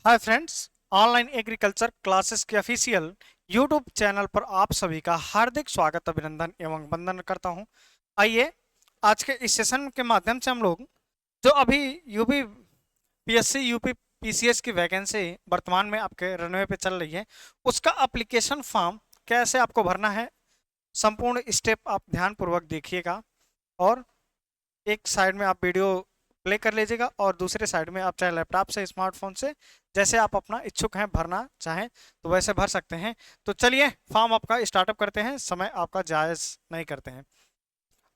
Hi friends, online agriculture classes के official YouTube channel पर आप सभी का हार्दिक स्वागत, अभिनंदन एवं वंदन करता हूं। आइए आज के इस सेशन के माध्यम से हम लोग जो अभी यूपी पीएससी यूपी पीसीएस की वैकेंसी वर्तमान में आपके रनवे पे चल रही है, उसका एप्लीकेशन फॉर्म कैसे आपको भरना है, संपूर्ण स्टेप आप ध्यानपूर्वक देखिएगा। और एक साइड में आप वीडियो प्ले कर लीजिएगा और दूसरे साइड में आप चाहे लैपटॉप से, स्मार्टफोन से, जैसे आप अपना इच्छुक हैं भरना चाहें तो वैसे भर सकते हैं। तो चलिए फॉर्म आपका स्टार्टअप करते हैं, समय आपका जायज़ नहीं करते हैं।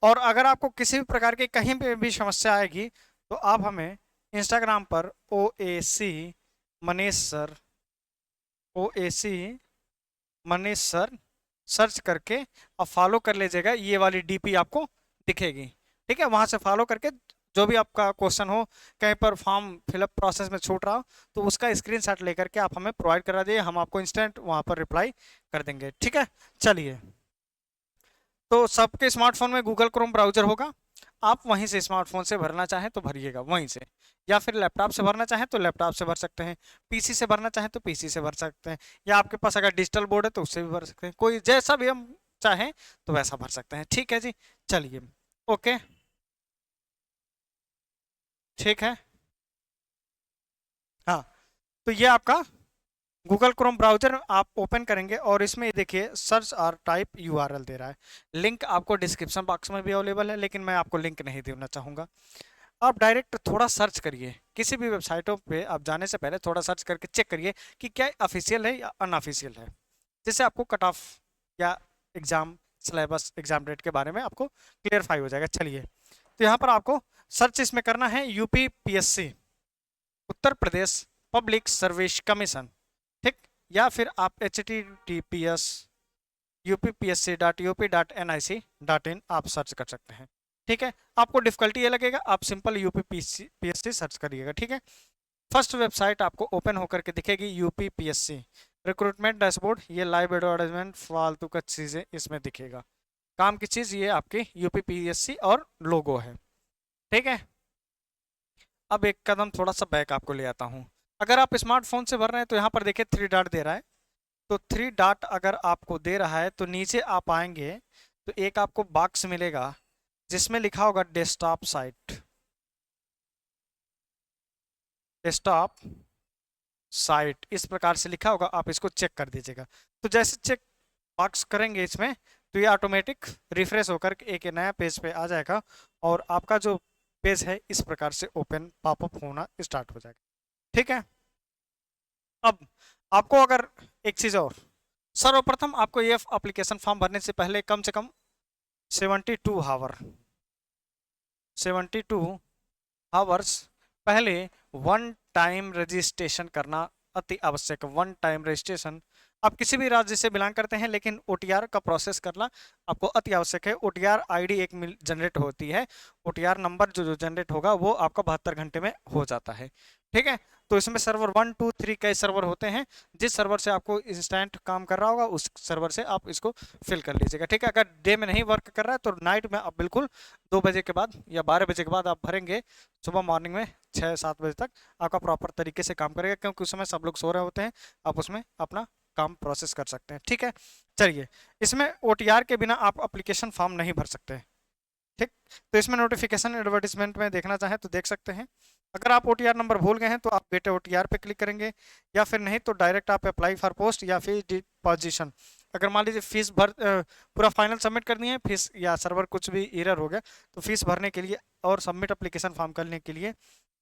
और अगर आपको किसी भी प्रकार की कहीं पे भी समस्या आएगी तो आप हमें इंस्टाग्राम पर OAC Manish sir, OAC Manish sir search करके आप फॉलो कर लीजिएगा। ये वाली DP आपको दिखेगी, ठीक है। वहां से फॉलो करके जो भी आपका क्वेश्चन हो, कहीं पर फॉर्म फिलअप प्रोसेस में छूट रहा हो तो उसका स्क्रीनशॉट लेकर के आप हमें प्रोवाइड करा दीजिए, हम आपको इंस्टेंट वहां पर रिप्लाई कर देंगे, ठीक है। चलिए, तो सबके स्मार्टफोन में गूगल क्रोम ब्राउजर होगा, आप वहीं से स्मार्टफोन से भरना चाहें तो भरिएगा वहीं से, या फिर लैपटॉप से भरना चाहें तो लैपटॉप से भर सकते हैं, पीसी से भरना चाहें तो पीसी से भर सकते हैं, या आपके पास अगर डिजिटल बोर्ड है तो उससे भी भर सकते हैं, कोई जैसा भी हम चाहें तो वैसा भर सकते हैं, ठीक है जी। चलिए, ओके, ठीक है। हाँ, तो ये आपका गूगल क्रोम ब्राउजर आप ओपन करेंगे और इसमें देखिए सर्च और टाइप URL दे रहा है। लिंक आपको डिस्क्रिप्शन बॉक्स में भी अवेलेबल है, लेकिन मैं आपको लिंक नहीं देना चाहूँगा। आप डायरेक्ट थोड़ा सर्च करिए, किसी भी वेबसाइटों पे आप जाने से पहले थोड़ा सर्च करके चेक करिए कि क्या ऑफिशियल है या अनऑफिशियल है, जिससे आपको कट ऑफ या एग्जाम सिलेबस, एग्जाम डेट के बारे में आपको क्लियरफाई हो जाएगा। चलिए, तो यहाँ पर आपको सर्च इसमें करना है UPPSC, Uttar Pradesh public service commission, ठीक। या फिर आप HTTPS UPPSC.up.nic.in आप सर्च कर सकते हैं, ठीक है। आपको डिफिकल्टी ये लगेगा, आप सिंपल UPPSC सर्च करिएगा, ठीक है। फर्स्ट वेबसाइट आपको ओपन होकर के दिखेगी UPPSC रिक्रूटमेंट डैशबोर्ड। ये लाइव एडवर्टाइजमेंट फालतू का चीज़ें इसमें दिखेगा, काम की चीज़ ये आपकी UPPSC और लोगो है, ठीक है। अब एक कदम थोड़ा सा बैक आपको ले आता हूँ। अगर आप स्मार्टफोन से भर रहे हैं तो यहाँ पर देखिए 3 डॉट दे रहा है, तो 3 डॉट अगर आपको दे रहा है तो नीचे आप आएंगे तो एक आपको बॉक्स मिलेगा जिसमें लिखा होगा डेस्कटॉप साइट, डेस्कटॉप साइट इस प्रकार से लिखा होगा, आप इसको चेक कर दीजिएगा। तो जैसे चेक बॉक्स करेंगे इसमें तो ये ऑटोमेटिक रिफ्रेश होकर एक नया पेज पे आ जाएगा और आपका जो पेज है इस प्रकार से ओपन पॉपअप होना स्टार्ट हो जाएगा, ठीक है। अब आपको अगर एक चीज़ और, सर्वप्रथम आपको ये एप्लीकेशन फॉर्म भरने से पहले कम से कम 72 आवर्स पहले वन टाइम रजिस्ट्रेशन करना अति आवश्यक। वन टाइम रजिस्ट्रेशन, आप किसी भी राज्य से बिलोंग करते हैं लेकिन OTR का प्रोसेस करना आपको अति आवश्यक है। OTR ID एक जनरेट होती है, OTR नंबर जो जनरेट होगा वो आपका 72 घंटे में हो जाता है, ठीक है। तो इसमें सर्वर 1 2 3 कई सर्वर होते हैं, जिस सर्वर से आपको इंस्टेंट काम कर रहा होगा उस सर्वर से आप इसको फिल कर लीजिएगा, ठीक है। अगर डे में नहीं वर्क कर रहा है तो नाइट में आप बिल्कुल 2 बजे के बाद या 12 बजे के बाद आप भरेंगे, सुबह मॉर्निंग में 6-7 बजे तक आपका प्रॉपर तरीके से काम करेगा, क्योंकि उस समय सब लोग सो रहे होते हैं, आप उसमें अपना काम प्रोसेस कर सकते हैं, ठीक है। चलिए, इसमें OTR के बिना आप एप्लीकेशन फॉर्म नहीं भर सकते, ठीक। तो इसमें नोटिफिकेशन एडवर्टीजमेंट में देखना चाहें तो देख सकते हैं। अगर आप OTR नंबर भूल गए हैं तो आप बेटे OTR पे क्लिक करेंगे, या फिर नहीं तो डायरेक्ट आप अप्लाई फॉर पोस्ट या फिर डिपॉजिशन। अगर मान लीजिए फीस पूरा फाइनल सबमिट करनी है, फीस या सर्वर कुछ भी एरर हो गया तो फीस भरने के लिए और सबमिट एप्लीकेशन फॉर्म करने के लिए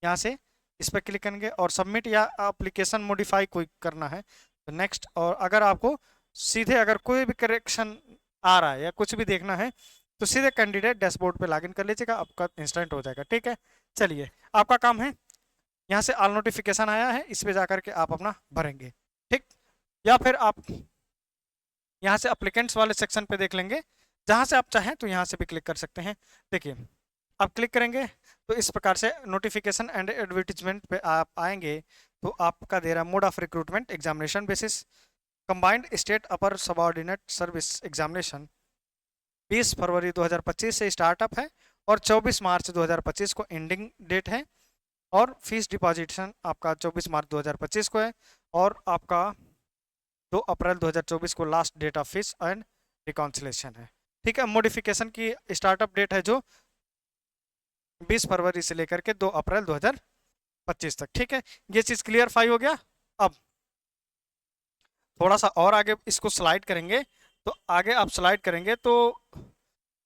यहाँ से इस पर क्लिक करेंगे और सबमिट या एप्लीकेशन मॉडिफाई कोई करना है तो नेक्स्ट। और अगर आपको सीधे अगर कोई भी करेक्शन आ रहा है या कुछ भी देखना है तो सीधे कैंडिडेट डैशबोर्ड पे लॉगिन कर लीजिएगा, आपका इंस्टेंट हो जाएगा, ठीक है। चलिए, आपका काम है यहाँ से ऑल नोटिफिकेशन आया है इस पे जाकर के आप अपना भरेंगे, ठीक। या फिर आप यहाँ से अप्लीकेंट्स वाले सेक्शन पे देख लेंगे, जहाँ से आप चाहें तो यहाँ से भी क्लिक कर सकते हैं। देखिए, आप क्लिक करेंगे तो इस प्रकार से नोटिफिकेशन एंड एडवर्टीजमेंट पे आप आएंगे तो आपका दे रहा है mode of recruitment examination basis combined state upper subordinate service examination 20 फरवरी 2025 से स्टार्टअप है और 24 मार्च 2025 को एंडिंग डेट है। और फीस डिपॉजिशन आपका 24 मार्च 2025 को है, और आपका 2 अप्रैल 2024 को last date of fees and reconciliation है। ठीक है, मॉडिफिकेशन की स्टार्टअप डेट है जो 20 फरवरी से लेकर के 2 अप्रैल 2025 तक। ठीक है, ये चीज़ क्लियरफाई हो गया। अब थोड़ा सा और आगे इसको स्लाइड करेंगे, तो आगे आप स्लाइड करेंगे तो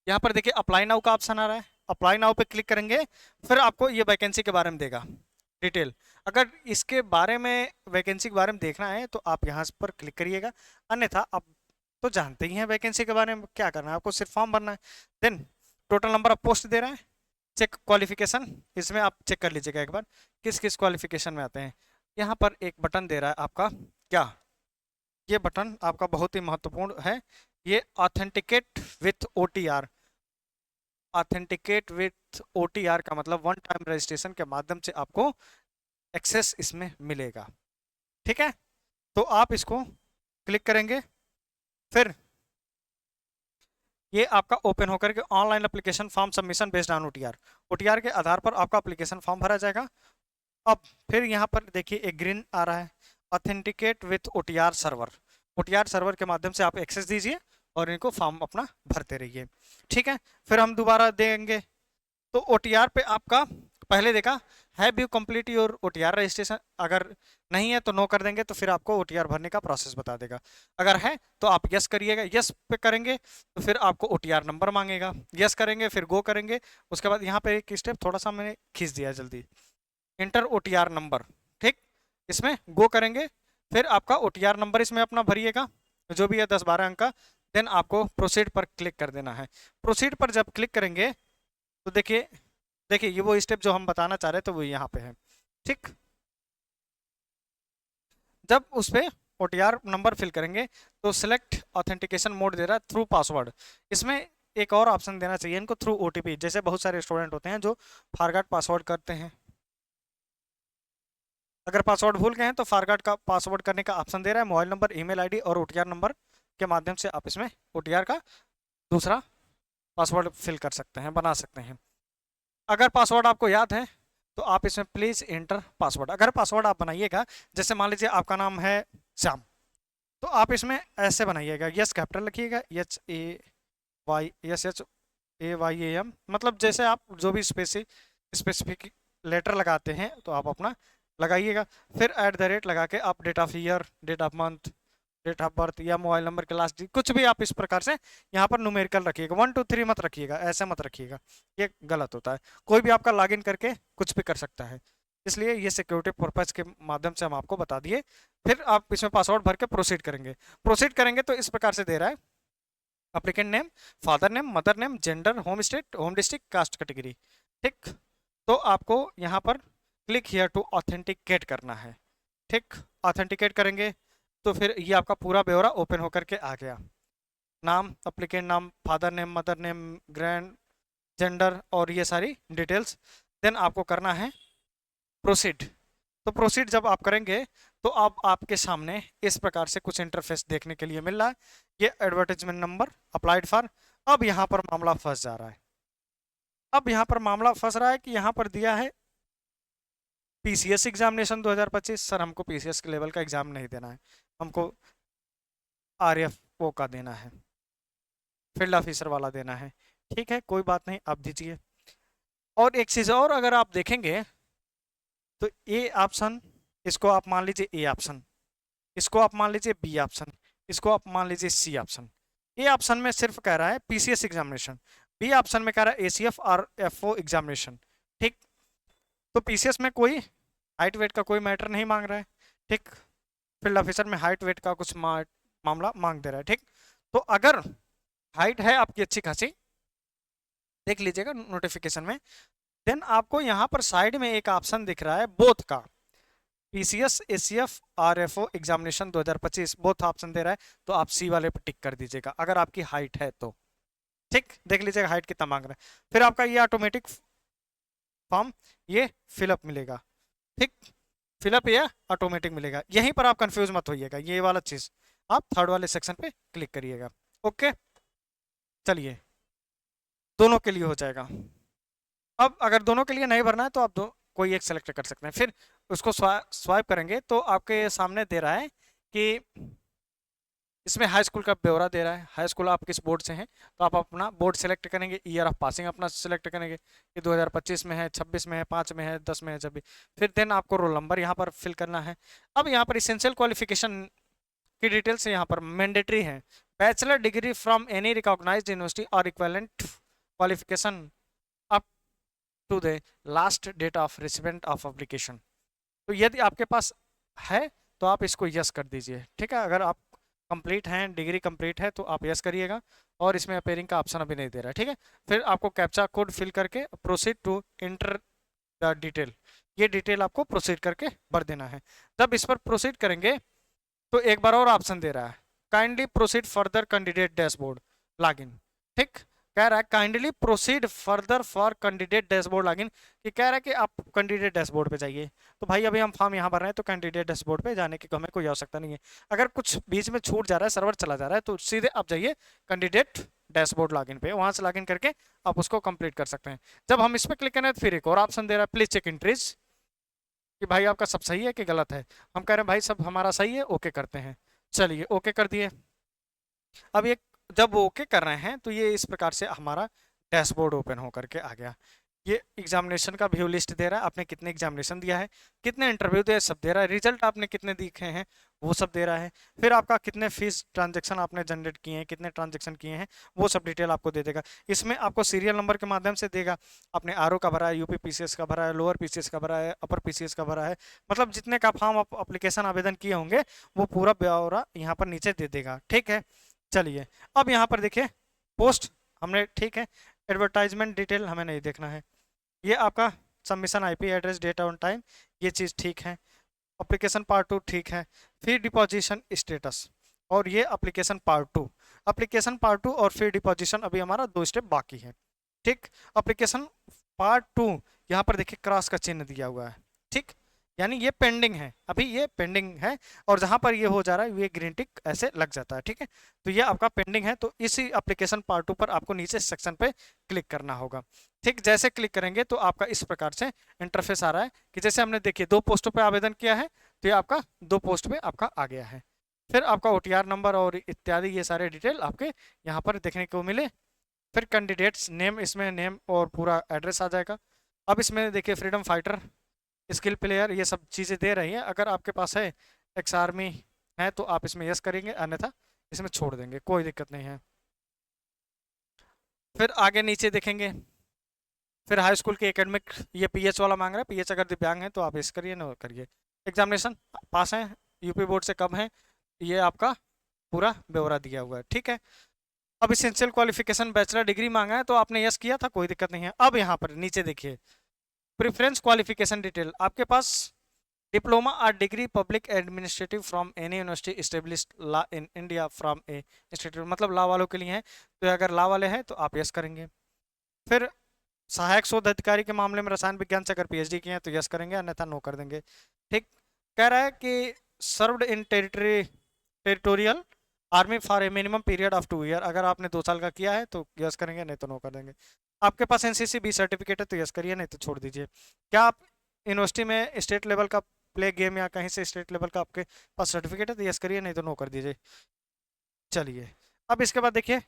यहाँ पर देखिए अप्लाई नाउ का ऑप्शन आ रहा है। अप्लाई नाउ पे क्लिक करेंगे, फिर आपको ये वैकेंसी के बारे में देगा डिटेल। अगर इसके बारे में वैकेंसी के बारे में देखना है तो आप यहाँ पर क्लिक करिएगा, अन्यथा आप तो जानते ही हैं वैकेंसी के बारे में क्या करना है, आपको सिर्फ फॉर्म भरना है। Then total number of post दे रहा है। चेक क्वालिफिकेशन, इसमें आप चेक कर लीजिएगा एक बार किस किस क्वालिफिकेशन में आते हैं। यहाँ पर एक बटन दे रहा है आपका क्या, ये बटन आपका बहुत ही महत्वपूर्ण है, ये authenticate with OTR। Authenticate with OTR का मतलब वन टाइम रजिस्ट्रेशन के माध्यम से आपको एक्सेस इसमें मिलेगा। ठीक है, तो आप इसको क्लिक करेंगे, फिर ये आपका ओपन होकर के online application form submission based on OTR के आधार पर आपका एप्लीकेशन फॉर्म भरा जाएगा। अब फिर यहाँ पर देखिए एक ग्रीन आ रहा है, ऑथेंटिकेट विथ OTR सर्वर के माध्यम से आप एक्सेस दीजिए और इनको फॉर्म अपना भरते रहिए। ठीक है, फिर हम दोबारा देंगे तो OTR पे आपका पहले देखा have you complete your OTR registration, अगर नहीं है तो नो कर देंगे, तो फिर आपको OTR भरने का प्रोसेस बता देगा। अगर है तो आप यस करिएगा, यस पे करेंगे तो फिर आपको OTR नंबर मांगेगा, यस करेंगे फिर गो करेंगे। उसके बाद यहाँ पे एक स्टेप थोड़ा सा मैंने खींच दिया जल्दी, इंटर OTR नंबर। ठीक, इसमें गो करेंगे, फिर आपका OTR नंबर इसमें अपना भरिएगा जो भी है 10-12 अंक का। देन आपको प्रोसीड पर क्लिक कर देना है। प्रोसीड पर जब क्लिक करेंगे तो देखिए देखिए ये वो स्टेप जो हम बताना चाह रहे थे वो यहाँ पे है। ठीक, जब उस पर OTR नंबर फिल करेंगे तो सिलेक्ट ऑथेंटिकेशन मोड दे रहा है थ्रू पासवर्ड। इसमें एक और ऑप्शन देना चाहिए इनको, थ्रू OTP। जैसे बहुत सारे स्टूडेंट होते हैं जो फॉरगॉट पासवर्ड करते हैं, अगर पासवर्ड भूल गए हैं तो फॉरगॉट का पासवर्ड करने का ऑप्शन दे रहा है। मोबाइल नंबर, ईमेल आईडी और OTR नंबर के माध्यम से आप इसमें OTR का दूसरा पासवर्ड फिल कर सकते हैं, बना सकते हैं। अगर पासवर्ड आपको याद है तो आप इसमें प्लीज़ इंटर पासवर्ड। अगर पासवर्ड आप बनाइएगा, जैसे मान लीजिए आपका नाम है श्याम, तो आप इसमें ऐसे बनाइएगा, यस कैपिटल रखिएगा, YSHAYAM, मतलब जैसे आप जो भी स्पेसिफिक लेटर लगाते हैं तो आप अपना लगाइएगा। फिर @ लगा के आप date of year, date of month, date of birth या मोबाइल नंबर के लास्ट कुछ भी आप इस प्रकार से यहाँ पर न्यूमेरिकल रखिएगा। 1 2 3 मत रखिएगा, ऐसे मत रखिएगा, ये गलत होता है। कोई भी आपका लॉगिन करके कुछ भी कर सकता है, इसलिए ये सिक्योरिटी पर्पज के माध्यम से हम आपको बता दिए। फिर आप इसमें पासवर्ड भर के प्रोसीड करेंगे। प्रोसीड करेंगे तो इस प्रकार से दे रहा है applicant name, father name, mother name, gender, home state, home district, caste category. ठीक, तो आपको यहाँ पर क्लिक हियर टू ऑथेंटिकेट करना है। ठीक, ऑथेंटिकेट करेंगे तो फिर ये आपका पूरा ब्यौरा ओपन होकर के आ गया। नाम, एप्लीकेंट नाम, father name, mother name, grand gender और ये सारी डिटेल्स। देन आपको करना है प्रोसीड। तो प्रोसीड जब आप करेंगे तो अब आपके सामने इस प्रकार से कुछ इंटरफेस देखने के लिए मिल रहा है। ये एडवर्टाइजमेंट नंबर अप्लाइड फॉर। अब यहाँ पर मामला फंस जा रहा है। अब यहाँ पर मामला फंस रहा है कि यहाँ पर दिया है PCS एग्जामिनेशन 2025। सर हमको PCS के लेवल का एग्जाम नहीं देना है, हमको RFO का देना है, फील्ड ऑफिसर वाला देना है। ठीक है, कोई बात नहीं, आप दीजिए। और एक चीज़ और, अगर आप देखेंगे तो ए ऑप्शन, इसको आप मान लीजिए ए ऑप्शन, इसको आप मान लीजिए बी ऑप्शन, इसको आप मान लीजिए सी ऑप्शन। ए ऑप्शन में सिर्फ कह रहा है PCS एग्जामिनेशन, बी ऑप्शन में कह रहा है ACF और FO एग्जामिनेशन। ठीक, तो PCS में कोई हाइट वेट का कोई मैटर नहीं मांग रहा है। ठीक, फील्ड ऑफिसर में हाइट वेट का कुछ मामला मांग दे रहा है। ठीक, तो अगर हाइट है आपकी अच्छी खासी, देख लीजिएगा नोटिफिकेशन में, देन आपको यहाँ पर साइड में एक ऑप्शन दिख रहा है बोथ का, PCS ACF RFO examination 2025 both option दे रहा है, तो आप सी वाले पर टिक कर दीजिएगा अगर आपकी हाइट है तो। ठीक, देख लीजिएगा हाइट कितना मांग रहा है। फिर आपका ये ऑटोमेटिक फॉर्म ये फिलअप मिलेगा। ठीक, फिलअप या ऑटोमेटिक मिलेगा, यहीं पर आप कंफ्यूज मत होइएगा, ये वाला चीज़ आप थर्ड वाले सेक्शन पे क्लिक करिएगा। ओके, चलिए दोनों के लिए हो जाएगा। अब अगर दोनों के लिए नहीं भरना है तो आप कोई एक सेलेक्ट कर सकते हैं। फिर उसको स्वाइप करेंगे तो आपके सामने दे रहा है कि इसमें हाई स्कूल का ब्यौरा दे रहा है, हाई स्कूल आप किस बोर्ड से हैं, तो आप अपना बोर्ड सेलेक्ट करेंगे, ईयर ऑफ पासिंग अपना सेलेक्ट करेंगे कि 2025 में है, 26 में है, 5 में है, 10 में है, जब भी। फिर देन आपको रोल नंबर यहाँ पर फिल करना है। अब यहाँ पर इसेंशियल क्वालिफिकेशन की डिटेल्स यहाँ पर मैंडेटरी है, bachelor degree from any recognised university और equivalent qualification up to the last date of receipt of application. तो यदि आपके पास है तो आप इसको यस कर दीजिए, ठीक है। अगर आप कंप्लीट हैं, डिग्री कंप्लीट है तो आप यस करिएगा, और इसमें अपेयरिंग का ऑप्शन अभी नहीं दे रहा है, ठीक है। फिर आपको कैप्चा कोड फिल करके proceed to enter the detail, ये डिटेल आपको प्रोसीड करके भर देना है। जब इस पर प्रोसीड करेंगे तो एक बार और ऑप्शन दे रहा है, kindly proceed further candidate dashboard login, ठीक। कह रहा है kindly proceed further for candidate dashboard login, कि कह रहा है कि आप कैंडिडेट डैशबोर्ड पे जाइए। तो भाई अभी हम फॉर्म यहाँ भर रहे हैं तो कैंडिडेट डैशबोर्ड पे जाने की हमें कोई आवश्यकता नहीं है। अगर कुछ बीच में छूट जा रहा है, सर्वर चला जा रहा है, तो सीधे आप जाइए कैंडिडेट डैशबोर्ड लॉगिन पे, वहां से लॉगिन करके आप उसको कंप्लीट कर सकते हैं। जब हम इस पर क्लिक करें तो फिर एक और ऑप्शन दे रहा है, प्लीज चेक एंट्रीज, कि भाई आपका सब सही है कि गलत है। हम कह रहे हैं भाई सब हमारा सही है, ओके करते हैं। चलिए ओके कर दिए। अब ये जब ओके कर रहे हैं तो ये इस प्रकार से हमारा डैशबोर्ड ओपन होकर के आ गया। ये एग्जामिनेशन का व्यू लिस्ट दे रहा है, आपने कितने एग्जामिनेशन दिया है, कितने इंटरव्यू दिए, सब दे रहा है। रिजल्ट आपने कितने दिखे हैं वो सब दे रहा है। फिर आपका कितने फीस ट्रांजेक्शन आपने जनरेट किए हैं, कितने ट्रांजेक्शन किए हैं, वो सब डिटेल आपको दे देगा। इसमें आपको सीरियल नंबर के माध्यम से देगा, आपने आरओ का भरा है, यूपी पीसीएस का भरा है, लोअर पीसीएस का भरा है, अपर पीसीएस का भरा है, मतलब जितने का फॉर्म अप्लीकेशन आवेदन किए होंगे वो पूरा ब्यौरा यहाँ पर नीचे दे देगा, ठीक है। चलिए अब यहाँ पर देखिए पोस्ट हमने, ठीक है। एडवर्टाइजमेंट डिटेल हमें नहीं देखना है। ये आपका submission IP address date on time, ये चीज़ ठीक है। एप्लीकेशन पार्ट 2 ठीक है। फिर डिपॉजिशन स्टेटस, और ये एप्लीकेशन पार्ट 2, एप्लीकेशन पार्ट 2 और फिर डिपॉजिशन अभी हमारा 2 स्टेप बाकी है, ठीक। एप्लीकेशन पार्ट 2 यहाँ पर देखिए क्रॉस का चिन्ह दिया हुआ है, ठीक, यानी ये पेंडिंग है, अभी ये पेंडिंग है, और जहां पर ये हो जा रहा है ये ग्रीन टिक ऐसे लग जाता है, ठीक है। तो ये आपका पेंडिंग है, तो इसी एप्लीकेशन पार्ट 2 पर आपको नीचे सेक्शन पे क्लिक करना होगा, ठीक। जैसे क्लिक करेंगे तो आपका इस प्रकार से इंटरफेस आ रहा है कि जैसे हमने देखिए 2 पोस्टों पे आवेदन किया है तो ये आपका 2 पोस्ट पे आपका आ गया है। फिर आपका ओटीआर नंबर और इत्यादि ये सारे डिटेल आपके यहाँ पर देखने को मिले। फिर कैंडिडेट्स नेम, इसमें नेम और पूरा एड्रेस आ जाएगा। अब इसमें देखिए फ्रीडम फाइटर, स्किल प्लेयर, ये सब चीज़ें दे रही हैं। अगर आपके पास है एक्स आर्मी है तो आप इसमें यस करेंगे, अन्यथा इसमें छोड़ देंगे, कोई दिक्कत नहीं है। फिर आगे नीचे देखेंगे, फिर हाई स्कूल के एकेडमिक, ये पीएच वाला मांग रहा है, पीएच अगर दिव्यांग है तो आप यस करिए, ना करिए। एग्जामिनेशन पास हैं, यूपी बोर्ड से कम है, ये आपका पूरा ब्यौरा दिया हुआ है, ठीक है। अब इसेंशियल क्वालिफिकेशन बैचलर डिग्री मांगा है तो आपने यस किया था, कोई दिक्कत नहीं है। अब यहाँ पर नीचे देखिए प्रेफरेंस क्वालिफिकेशन डिटेल, आपके पास डिप्लोमा और degree public administrative from any university established law in India from A institute, मतलब लॉ वालों के लिए है, तो अगर लॉ वाले हैं तो आप यस करेंगे। फिर सहायक शोध अधिकारी के मामले में रसायन विज्ञान से अगर पीएचडी किए हैं तो यस करेंगे, अन्यथा नो कर देंगे, ठीक। कह रहा है कि served in territorial army for a minimum period of 2 year, अगर आपने 2 साल का किया है तो यस करेंगे, नहीं तो नो कर देंगे। आपके पास एनसीसी बी सर्टिफिकेट है तो यस करिए, नहीं तो छोड़ दीजिए। क्या आप यूनिवर्सिटी में स्टेट लेवल का प्ले गेम या कहीं से स्टेट लेवल का आपके पास सर्टिफिकेट है तो यस करिए, नहीं तो नो कर दीजिए। चलिए अब इसके बाद देखिए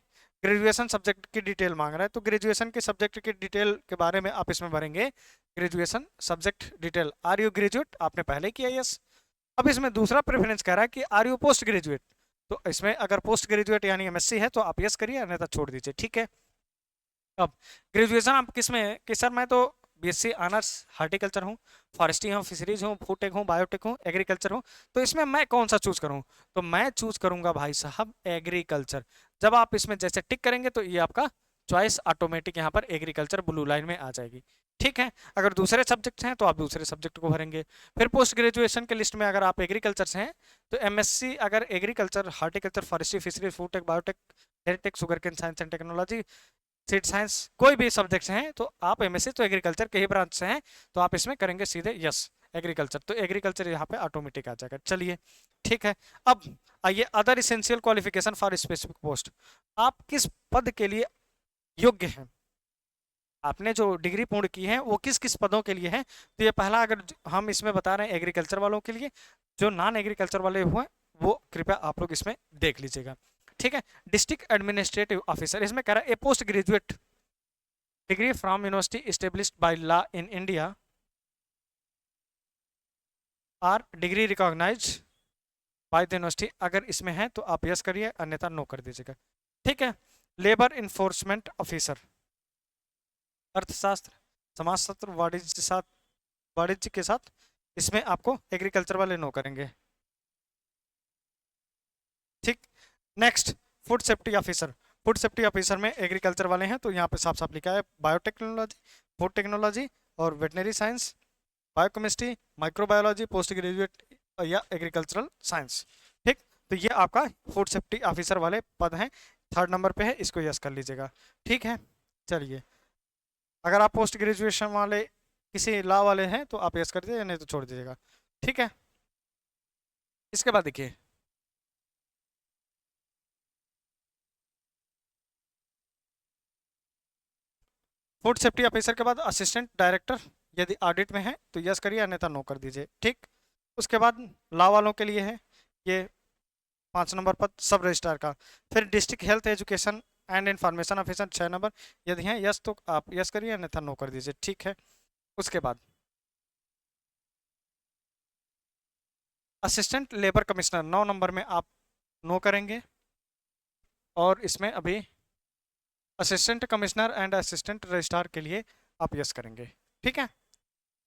ग्रेजुएशन सब्जेक्ट की डिटेल मांग रहा है, तो ग्रेजुएशन के सब्जेक्ट की डिटेल के बारे में आप इसमें भरेंगे, graduation subject detail, are you graduate, आपने पहले किया यस। अब इसमें दूसरा प्रेफरेंस कह रहा है कि आर यू पोस्ट ग्रेजुएट, तो इसमें अगर पोस्ट ग्रेजुएट यानी एमएससी है तो आप यस करिए, अन्यथा छोड़ दीजिए, ठीक है। अब ग्रेजुएशन आप किस में है कि सर मैं तो बीएससी ऑनर्स हार्टिकल्चर हूँ, फॉरेस्ट्री हूँ, फिशरीज हूँ, फूड टेक हूँ, बायोटेक हूँ, एग्रीकल्चर हूँ, तो इसमें मैं कौन सा चूज करूँ, तो मैं चूज करूंगा भाई साहब एग्रीकल्चर। जब आप इसमें जैसे टिक करेंगे तो ये आपका चॉइस ऑटोमेटिक यहाँ पर एग्रीकल्चर ब्लू लाइन में आ जाएगी, ठीक है। अगर दूसरे सब्जेक्ट हैं तो आप दूसरे सब्जेक्ट को भरेंगे। फिर पोस्ट ग्रेजुएशन के लिस्ट में अगर आप एग्रीकल्चर से हैं तो एमएससी अगर agriculture, horticulture, forestry, fisheries, food tech, biotech, हेरिटेक, sugar cane science and technology, seed science, कोई भी सब्जेक्ट्स हैं तो आप एमएससी तो एग्रीकल्चर के ही ब्रांच से हैं तो आप इसमें करेंगे सीधे यस एग्रीकल्चर, तो एग्रीकल्चर यहाँ पे ऑटोमेटिक आ जाएगा। चलिए ठीक है। अब आइए other essential qualification for specific post, आप किस पद के लिए योग्य हैं, आपने जो डिग्री पूर्ण की है वो किस किस पदों के लिए है। तो ये पहला, अगर हम इसमें बता रहे हैं एग्रीकल्चर वालों के लिए, जो नॉन एग्रीकल्चर वाले हुए वो कृपया आप लोग इसमें देख लीजिएगा। ठीक है। डिस्ट्रिक्ट एडमिनिस्ट्रेटिव ऑफिसर, इसमें कह रहा है a post graduate degree from university established by law in India or degree recognise by the university, अगर इसमें है तो आप यस करिए, अन्यथा नो कर दीजिएगा। ठीक है। लेबर इन्फोर्समेंट ऑफिसर, अर्थशास्त्र, समाजशास्त्र, वाणिज्य के साथ इसमें आपको एग्रीकल्चर वाले नो करेंगे। ठीक। Next, food safety officer. Food safety officer में एग्रीकल्चर वाले हैं तो यहाँ पे साफ साफ लिखा है बायोटेक्नोलॉजी, फूड टेक्नोलॉजी और veterinary science, biochemistry, microbiology, post graduate या एग्रीकल्चरल साइंस। ठीक। तो ये आपका फूड सेफ्टी ऑफिसर वाले पद हैं, 3rd नंबर पे है, इसको यस कर लीजिएगा। ठीक है। चलिए, अगर आप पोस्ट ग्रेजुएशन वाले किसी लॉ वाले हैं तो आप यस कर दीजिए, नहीं तो छोड़ दीजिएगा। ठीक है। इसके बाद देखिए, फूड सेफ्टी ऑफिसर के बाद असिस्टेंट डायरेक्टर, यदि ऑडिट में है तो यस करिए, अन्यथा नो कर दीजिए। ठीक। उसके बाद लॉ वालों के लिए है ये 5 नंबर पद सब रजिस्ट्रार का। फिर district health education and information officer 6 number, यदि है यस तो आप यस करिए, अन्यथा नो कर दीजिए। ठीक है। उसके बाद असिस्टेंट लेबर कमिश्नर 9 नंबर में आप नो करेंगे, और इसमें अभी assistant commissioner and assistant registrar के लिए आप यस करेंगे। ठीक है।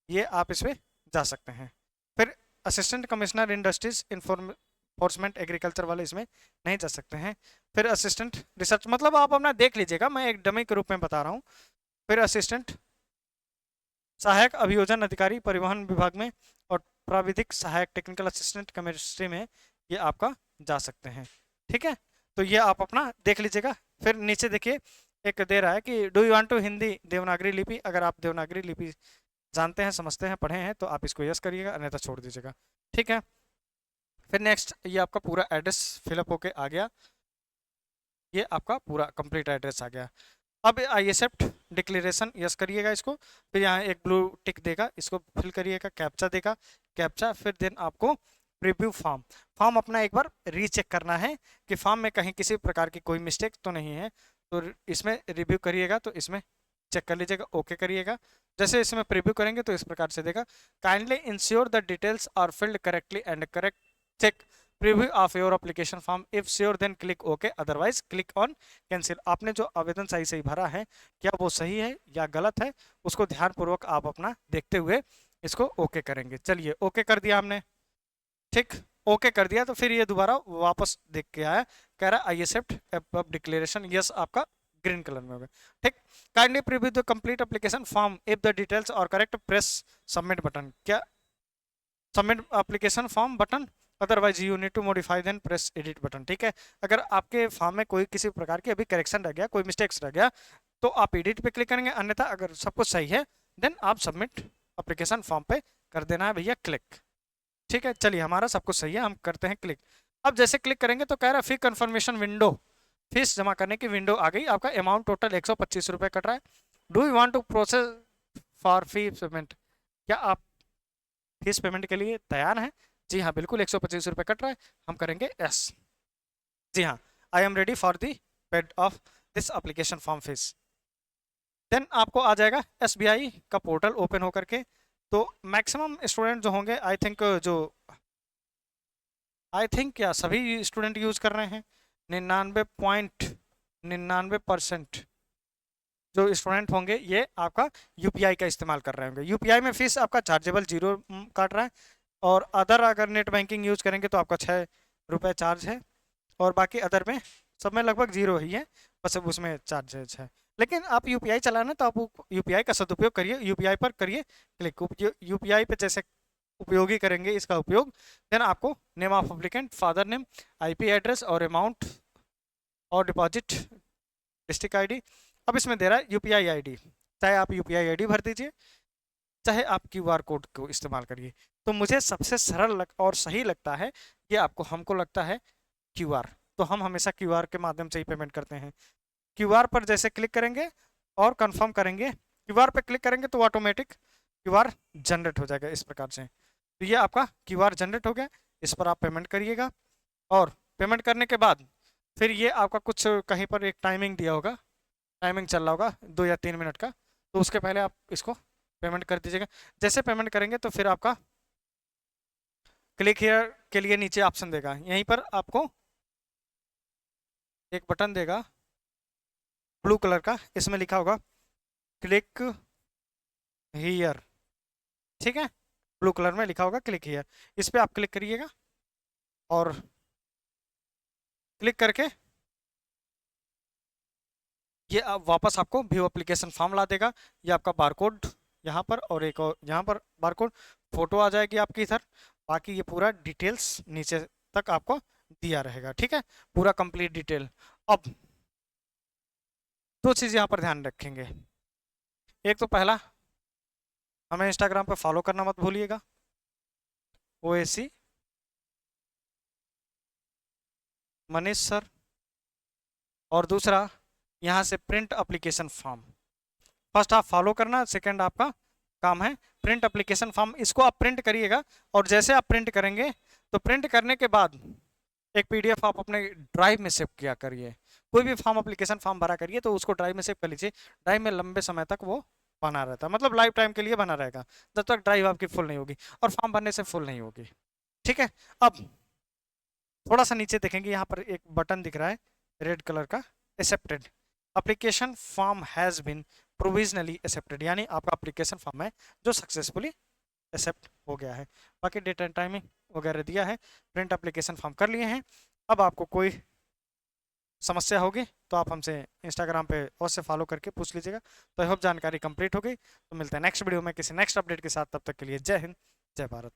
ये आप इसमें जा सकते हैं। फिर assistant commissioner industries enforcement agriculture वाले इसमें नहीं जा सकते हैं। फिर असिस्टेंट रिसर्च, मतलब आप अपना देख लीजिएगा, मैं एक डमी के रूप में बता रहा हूँ। फिर असिस्टेंट सहायक अभियोजन अधिकारी परिवहन विभाग में, और प्राविधिक सहायक टेक्निकल असिस्टेंट केमिस्ट्री में ये आपका जा सकते हैं। ठीक है। तो ये आप अपना देख लीजिएगा। फिर नीचे देखिए एक दे रहा है कि do you want to Hindi Devanagari लिपि, अगर आप देवनागरी लिपि जानते हैं, समझते हैं, पढ़े हैं तो आप इसको यस करिएगा, अन्यथा छोड़ दीजिएगा। ठीक है। फिर नेक्स्ट, ये आपका पूरा एड्रेस फिलअप होके आ गया, ये आपका पूरा कंप्लीट एड्रेस आ गया। अब आई एक्सेप्ट डिक्लेरेशन यस करिएगा इसको। फिर यहाँ एक ब्लू टिक देगा, इसको फिल करिएगा, कैप्चा देगा, कैप्चा। फिर देन आपको प्रीव्यू फॉर्म, फॉर्म अपना एक बार रीचेक करना है कि फॉर्म में कहीं किसी प्रकार की कोई मिस्टेक तो नहीं है, तो इसमें रिव्यू करिएगा, तो इसमें चेक कर लीजिएगा, ओके करिएगा। जैसे इसमें प्रीव्यू करेंगे तो इस प्रकार से देगा, kindly ensure the details are filled correctly and correct check preview of your application form, if sure then click okay, otherwise click on cancel. आपने जो आवेदन सही सही भरा है, क्या वो सही है या गलत है, उसको ध्यानपूर्वक आप अपना देखते हुए इसको ओके करेंगे। चलिए, ओके कर दिया हमने। ठीक, ओके कर दिया तो फिर ये दोबारा वापस देख के आया, कह रहा आई एक्सेप्ट अब डिक्लेरेशन, यस आपका ग्रीन कलर में हो गया। ठीक। Kindly preview the complete application form, if the details are correct press submit button, क्या submit application form button, otherwise you need to modify then press edit button. ठीक है। अगर आपके फॉर्म में कोई किसी प्रकार की अभी करेक्शन रह गया, कोई मिस्टेक्स रह गया, तो आप एडिट पे क्लिक करेंगे, अन्यथा अगर सब कुछ सही है देन आप सबमिट एप्लीकेशन फॉर्म पे कर देना है भैया क्लिक। ठीक है। चलिए, हमारा सब कुछ सही है, हम करते हैं क्लिक। अब जैसे क्लिक करेंगे तो कह रहा है फी कन्फर्मेशन विंडो, फीस जमा करने की विंडो आ गई। आपका अमाउंट टोटल 125 रुपये कट रहा है। Do you want to process for fee payment, क्या आप फीस पेमेंट के लिए तैयार हैं? जी हाँ, बिल्कुल, 125 रुपये कट रहा है, हम करेंगे यस। जी हाँ, I am ready for the paid of this application form fees. Then आपको आ जाएगा SBI का पोर्टल ओपन होकर के। तो मैक्सिमम स्टूडेंट जो होंगे, आई थिंक क्या सभी स्टूडेंट यूज़ कर रहे हैं, 99.99% जो स्टूडेंट होंगे ये आपका UPI का इस्तेमाल कर रहे होंगे। UPI में फीस आपका चार्जेबल 0 काट रहा है, और अदर अगर नेट बैंकिंग यूज़ करेंगे तो आपका 6 रुपये चार्ज है, और बाकी अदर में सब में लगभग 0 ही है, बस अब उसमें चार्जेज है। लेकिन आप UPI चलाना तो आप UPI का सदुपयोग करिए, UPI पर करिए क्लिक। UPI पे जैसे उपयोगी करेंगे इसका उपयोग, देन आपको name of applicant, father name, IP address और अमाउंट और डिपॉजिट, डिस्ट्रिक्ट ID। अब इसमें दे रहा है UPI ID, चाहे आप UPI ID भर दीजिए, चाहे आप QR कोड को इस्तेमाल करिए। तो मुझे सबसे सरल और सही लगता है ये, आपको हमको लगता है QR, तो हम हमेशा QR के माध्यम से ही पेमेंट करते हैं। QR पर जैसे क्लिक करेंगे और कंफर्म करेंगे क्यूआर पे क्लिक करेंगे तो ऑटोमेटिक क्यूआर जनरेट हो जाएगा इस प्रकार से। तो ये आपका क्यूआर जनरेट हो गया, इस पर आप पेमेंट करिएगा। और पेमेंट करने के बाद फिर ये आपका कुछ कहीं पर एक टाइमिंग दिया होगा, टाइमिंग चल रहा होगा 2 या 3 मिनट का, तो उसके पहले आप इसको पेमेंट कर दीजिएगा। जैसे पेमेंट करेंगे तो फिर आपका क्लिक हियर के लिए नीचे ऑप्शन देगा, यहीं पर आपको एक बटन देगा ब्लू कलर का, इसमें लिखा होगा क्लिक हियर, ठीक है, ब्लू कलर में लिखा होगा क्लिक हियर, इस पर आप क्लिक करिएगा। और क्लिक करके ये वापस आपको व्यू एप्लीकेशन फॉर्म ला देगा। ये आपका बारकोड यहाँ पर और एक और यहाँ पर बारकोड, फोटो आ जाएगी आपकी इधर, बाकी ये पूरा डिटेल्स नीचे तक आपको दिया रहेगा, ठीक है, पूरा कंप्लीट डिटेल। अब दो चीज़ यहाँ पर ध्यान रखेंगे। एक तो पहला, हमें इंस्टाग्राम पे फॉलो करना मत भूलिएगा, OAC मनीष सर। और दूसरा, यहाँ से प्रिंट एप्लीकेशन फॉर्म, फर्स्ट आप फॉलो करना, सेकंड आपका काम है प्रिंट एप्लीकेशन फॉर्म। इसको आप प्रिंट करिएगा, और जैसे आप प्रिंट करेंगे तो प्रिंट करने के बाद एक PDF आप अपने ड्राइव में सेव किया करिए। कोई भी फॉर्म एप्लीकेशन फॉर्म भरा करिए तो उसको ड्राइव में सेव कर लीजिए, ड्राइव में लंबे समय तक वो बना रहता है, मतलब लाइफ टाइम के लिए बना रहेगा, जब तक ड्राइव आपकी फुल नहीं होगी, और फॉर्म भरने से फुल नहीं होगी, ठीक है। अब थोड़ा सा नीचे देखेंगे, यहाँ पर एक बटन दिख रहा है रेड कलर का, accepted application form has been provisionally accepted, यानी आपका एप्लीकेशन फॉर्म है जो सक्सेसफुली एक्सेप्ट हो गया है। बाकी डेट एंड टाइमिंग वगैरह दिया है, प्रिंट एप्लीकेशन फॉर्म कर लिए हैं। अब आपको कोई समस्या होगी तो आप हमसे इंस्टाग्राम पे अवश्य फॉलो करके पूछ लीजिएगा। तो आई होप जानकारी कंप्लीट हो गई। तो मिलते हैं नेक्स्ट वीडियो में किसी नेक्स्ट अपडेट के साथ, तब तक के लिए जय हिंद, जय भारत।